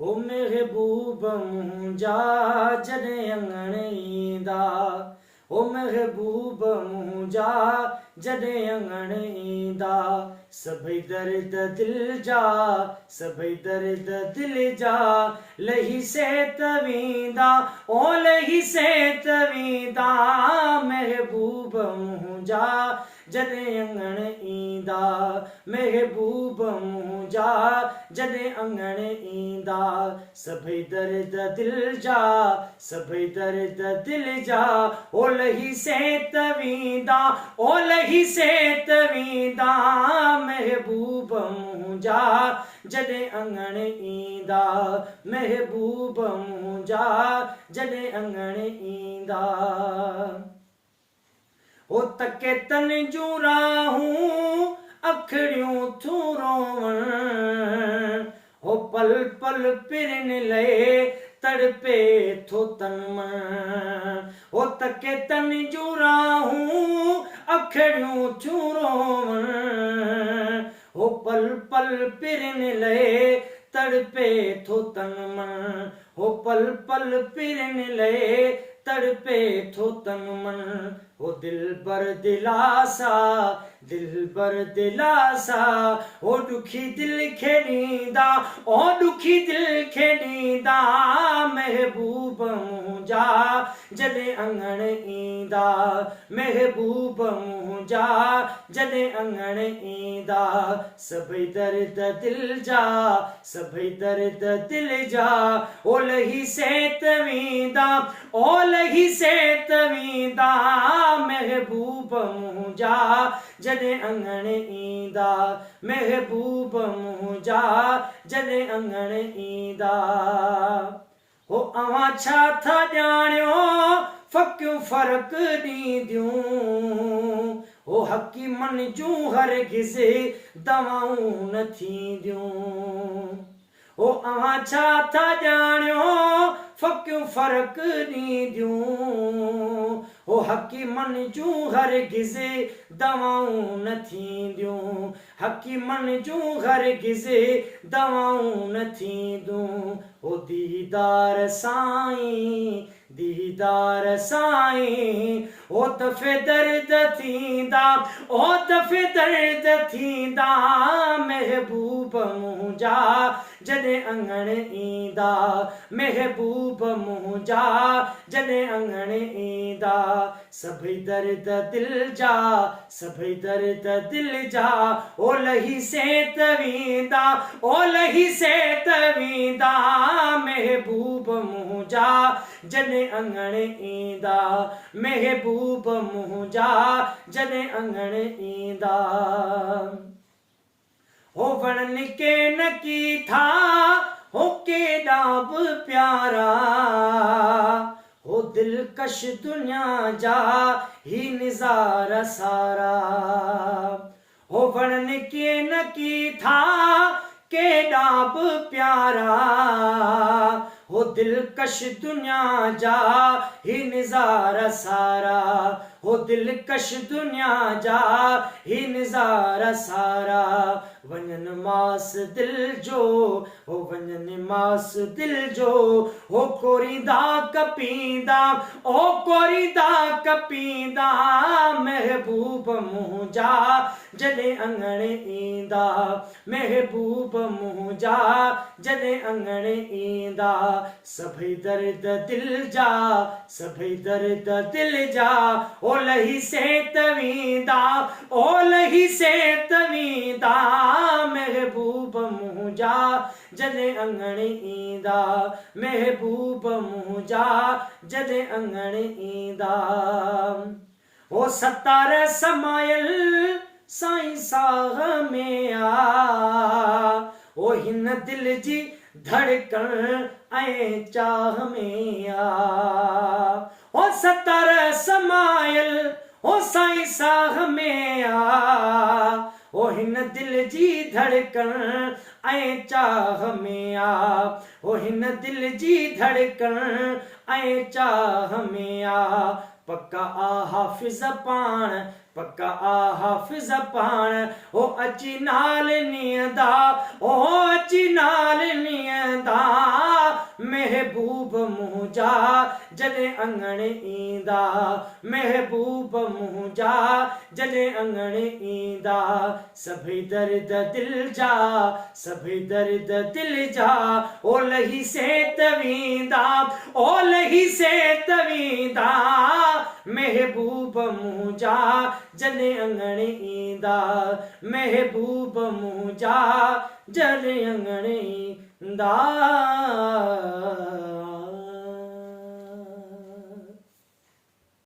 ओ महबूब मुंहिंजा जॾहिं अङण ईंदा, ओ महबूब मुंहिंजा जॾहिं अङण ईंदा, सभई दर्द दिल जा, सभई दर्द दिल जा लही सेत वेंदा, ओ लही सेत वेंदा, महबूब मुंहिंजा जॾहिं अङण ईंदा, महबूब मुंहिंजा जॾहिं अङण ईंदा, सभई दर्द दिल जा, सभई दर्द दिल जा ओ लही सेत वेंदा, ओ लही सेत वेंदा, महबूब मुंहिंजा जॾहिं अङण ईंदा, महबूब मुंहिंजा जॾहिं अङण ईंदा। ओ तके तन जूं राहूं अखड़ियूं थू रोवण, हो पल पल पिरन लए तड़पे थो तन मन, हो तके तन जूं राहूं अखड़ियूं थू रोवण, हो पल पल पिरन लए तड़पे थो तन मन, हो पल पल पिरन लए तड़पे थो तन मन, ओ दिल बर दिलासा, दिल बर दिलासा, ओ दुखी दिल खे ॾींदा, ओ दुखी दिल खे ॾींदा, महबूब मुंहिंजा जॾहिं अङण ईंदा, महबूब मुंहिंजा जॾहिं अङण ईंदा, सभई दर्द दिल जा, सभई दर्द दिल जा ओ लही सेत वेंदा, ओ लही सेत वेंदा, महबूब मुंहिंजा जॾहिं अङण ईंदा, महबूब मुंहिंजा जॾहिं अङण ईंदा। हो अव्हां छा था ॼाणियो फ़क़ियूं फ़र्क़ ॾींदियूं, हो हकीमन जूं हरगिज़ दवाऊं न थींदियूं, ओ अव्हां छा था ॼाणियो फ़क़ियूं फ़र्क़ ॾींदियूं, हो हकीमन जूं हरगिज़ दवाऊं न थींदियूं, हकीमन जूं हरगिज़ दवाऊं न थींदियूं, ओ दीदार साईं, दीदार साईं, ओ दफ़े दर्द थींदा, ओ दफ़े दर्द थींदा, महबूब मुंहिंजा जॾहिं अङण ईंदा, महबूब मुंहिंजा जॾहिं अङण ईंदा, सभई दर्द दिल जा, सभई दर्द दिल जा ओ लही सेत वेंदा, ओ लही सेत वेंदा, महबूब मुंहिंजा जॾहिं अङण ईंदा, महबूब मुंहिंजा जॾहिं अङण ईंदा। हो वणनि के न की था हो केॾा बि प्यारा, हो दिलकश दुनिया जा ही निज़ारा सारा, हो वणनि के न की था केॾा बि प्यारा, हो दिलकश दुनिया जा ही निज़ारा सारा, हो दिलकश दुनिया जा ही निज़ारा सारा, वञनि मास दिल जो, हो वञनि मास दिल जो, हो कोरींदा कपींदा, ओ कोरींदा कपींदा, महबूब मुंहिंजा जॾहिं अङण ईंदा, महबूब मुंहिंजा जॾहिं अङण ईंदा, सभई दर्द दिल जा, सभई दर्द दिल जा ओ लही सेत वेंदा, ओ लही सेत वेंदा, महबूब मुंहिंजा जॾहिं अङण ईंदा, महबूब मुंहिंजा जॾहिं अङण ईंदा। ओ सतार समायल साईं साह में आ, ओ हिन दिल जी धड़कन ऐं चाह में आ, ओ सतार समायल ओ साईं साह में आ, ओ हिन दिल जी धड़कन ऐं चाह में आ, ओ हिन दिल जी धड़कन ऐं चाह में आ, पक्का आ हाफ़िज़ पाण, पक्का आ हाफ़िज़ पाण, ओ अची नाल नियंदा, ओ अची नाल नियंदा, महबूब मुंहिंजा जॾहिं अंगणे ईंदा, महबूब मुंहिंजा जॾहिं अंगणे ईंदा, सभई दर्द दिल जा, सभई दर्द दिल जा ओ लही सेत वेंदा, ओ लही सेत वेंदा, महबूब मुंहिंजा जॾहिं अंगणे ईंदा, महबूब मुंहिंजा जॾहिं अंगणे ईंदा।